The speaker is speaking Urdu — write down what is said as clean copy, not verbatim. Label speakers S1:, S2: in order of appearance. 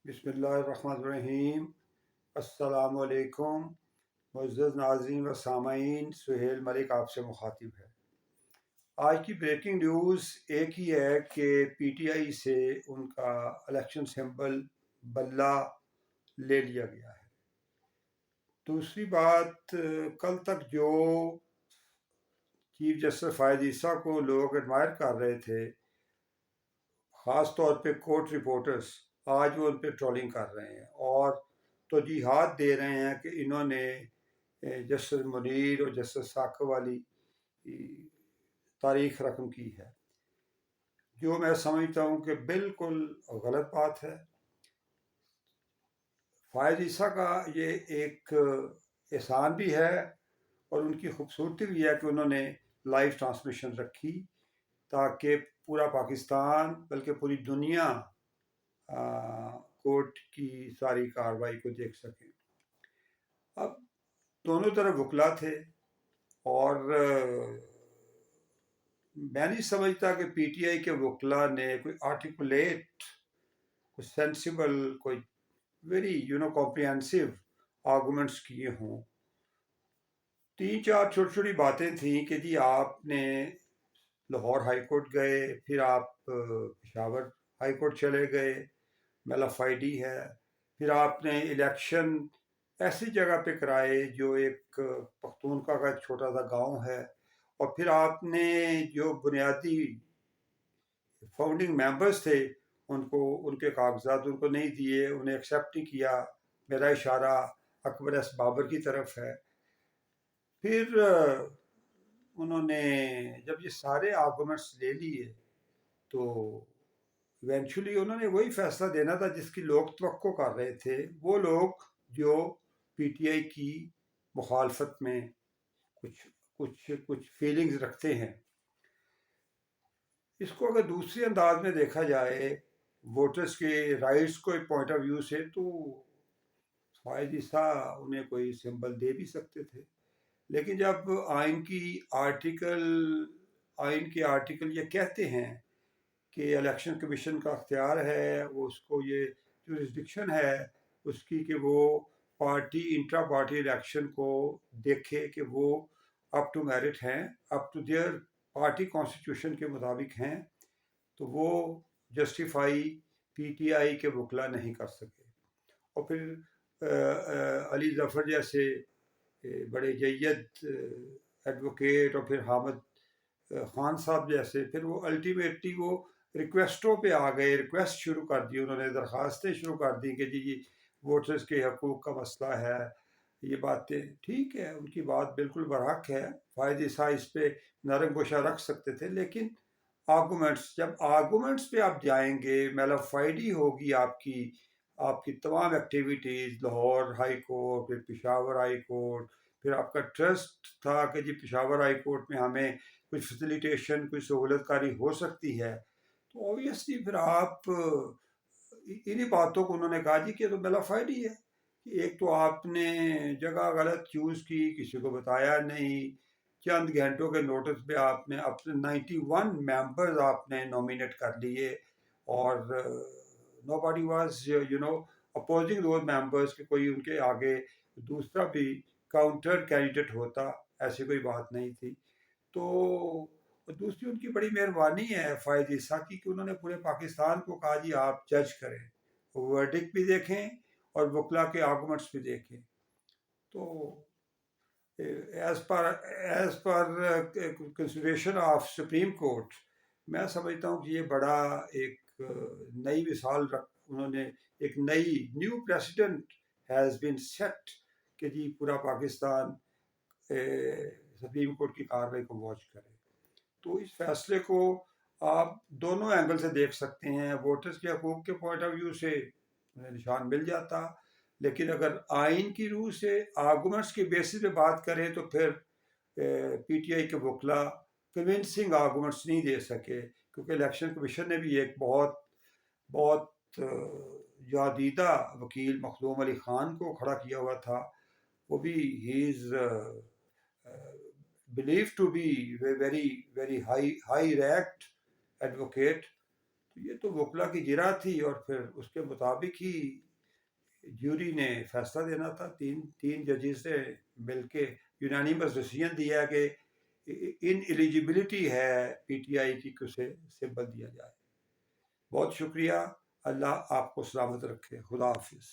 S1: بسم اللہ الرحمن الرحیم۔ السلام علیکم معزز ناظرین و سامعین، سہیل ملک آپ سے مخاطب ہے۔ آج کی بریکنگ نیوز ایک ہی ہے کہ پی ٹی آئی سے ان کا الیکشن سمبل بلہ لے لیا گیا ہے۔ دوسری بات، کل تک جو چیف جسٹس فائز عیسیٰ کو لوگ ایڈمائر کر رہے تھے، خاص طور پہ کورٹ رپورٹرز، آج وہ ان پہ ٹرولنگ کر رہے ہیں اور توجیحات دے رہے ہیں کہ انہوں نے جسٹس منیر اور جسٹس ثاقب والی تاریخ رقم کی ہے، جو میں سمجھتا ہوں کہ بالکل غلط بات ہے۔ فائز عیسیٰ کا یہ ایک احسان بھی ہے اور ان کی خوبصورتی بھی ہے کہ انہوں نے لائیو ٹرانسمیشن رکھی تاکہ پورا پاکستان بلکہ پوری دنیا کورٹ کی ساری کارروائی کو دیکھ سکیں۔ اب دونوں طرف وکلا تھے اور میں نہیں سمجھتا کہ پی ٹی آئی کے وکلا نے کوئی آرٹیکولیٹ، کوئی سینسیبل، کوئی ویری کمپریہنسو آرگومنٹس کیے ہوں۔ تین چار چھوٹی چھوٹی باتیں تھیں کہ جی آپ نے لاہور ہائی کورٹ گئے، پھر آپ پشاور ہائی کورٹ چلے گئے، میل آف آئی ڈی ہے، پھر آپ نے الیکشن ایسی جگہ پہ کرائے جو ایک پختونخوا کا ایک چھوٹا سا گاؤں ہے، اور پھر آپ نے جو بنیادی فاؤنڈنگ ممبرز تھے ان کے کاغذات ان کو نہیں دیے، انہیں ایکسیپٹ نہیں کیا۔ میرا اشارہ اکبر ایس بابر کی طرف ہے۔ پھر انہوں نے جب یہ سارے آرگومنٹس لے لیے تو ایونچولی انہوں نے وہی فیصلہ دینا تھا جس کی لوگ توقع کر رہے تھے، وہ لوگ جو پی ٹی آئی کی مخالفت میں کچھ فیلنگز رکھتے ہیں۔ اس کو اگر دوسری انداز میں دیکھا جائے ووٹرز کے رائٹس کو ایک پوائنٹ آف ویو سے، تو فائز عیسیٰ انہیں کوئی سمبل دے بھی سکتے تھے، لیکن جب آئین کے آرٹیکل یہ کہتے ہیں کہ الیکشن کمیشن کا اختیار ہے، وہ اس کو یہ جورسڈکشن ہے اس کی کہ وہ پارٹی انٹرا پارٹی الیکشن کو دیکھے کہ وہ اپ ٹو میرٹ ہیں، up to their party constitution کے مطابق ہیں، تو وہ جسٹیفائی پی ٹی آئی کے وکلا نہیں کر سکے۔ اور پھر علی ظفر جیسے بڑے جید ایڈوکیٹ اور پھر حامد خان صاحب جیسے، پھر وہ الٹیمیٹلی وہ ریکویسٹوں پہ آ گئے، ریکویسٹ شروع کر دی، انہوں نے درخواستیں شروع کر دی کہ جی ووٹرز کے حقوق کا مسئلہ ہے۔ یہ باتیں ٹھیک ہے، ان کی بات بالکل برحق ہے، فائز عیسیٰ اس پہ نرم گوشہ رکھ سکتے تھے، لیکن جب آرگومنٹس پہ آپ جائیں گے، میل آف آئی ڈی ہوگی آپ کی تمام ایکٹیویٹیز، لاہور ہائی کورٹ، پھر پشاور ہائی کورٹ، پھر آپ کا ٹرسٹ تھا کہ جی پشاور ہائی کورٹ میں ہمیں کچھ فیسیلیٹیشن، کوئی سہولت کاری ہو سکتی ہے، تو اوبیسلی پھر آپ انہی باتوں کو انہوں نے کہا جی کہ تو میل آف آئی ڈی ہے۔ ایک تو آپ نے جگہ غلط چوز کی، کسی کو بتایا نہیں، چند گھنٹوں کے نوٹس پہ آپ نے اپنے 91 ممبرز آپ نے نومینیٹ کر لیے، اور nobody was opposing those members کہ کوئی ان کے آگے دوسرا بھی کاؤنٹر کینڈیڈیٹ ہوتا، ایسی کوئی بات نہیں تھی۔ تو دوسری ان کی بڑی مہربانی ہے فائز عیسیٰ کی کہ انہوں نے پورے پاکستان کو کہا جی آپ جج کریں، ورڈکٹ بھی دیکھیں اور وکلا کے آرگومنٹس بھی دیکھیں۔ تو as per consideration of supreme court, میں سمجھتا ہوں کہ یہ بڑا ایک نئی مثال انہوں نے ایک new president has been set کہ جی پورا پاکستان سپریم کورٹ کی کارروائی کو واچ کرے۔ تو اس فیصلے کو آپ دونوں اینگل سے دیکھ سکتے ہیں۔ ووٹرز کے حقوق کے پوائنٹ آف ویو سے نشان مل جاتا، لیکن اگر آئین کی روح سے آرگومنٹس کی بیسس پہ بات کریں تو پھر پی ٹی آئی کے وکلا کنونسنگ آرگومنٹس نہیں دے سکے، کیونکہ الیکشن کمیشن نے بھی ایک بہت یادیدہ وکیل مخدوم علی خان کو کھڑا کیا ہوا تھا، وہ بھی ہی از believed to be a very very high ranked advocate۔ یہ تو وکلا کی جرا تھی، اور پھر اس کے مطابق ہی جیوری نے فیصلہ دینا تھا. تین ججز سے مل کے یونانیمس ڈیسیژن دیا کہ ان ایلیجیبلٹی ہے پی ٹی آئی کی، کہ اسے سمبل دیا جائے. بہت شکریہ. اللہ آپ کو سلامت رکھے. خدا حافظ.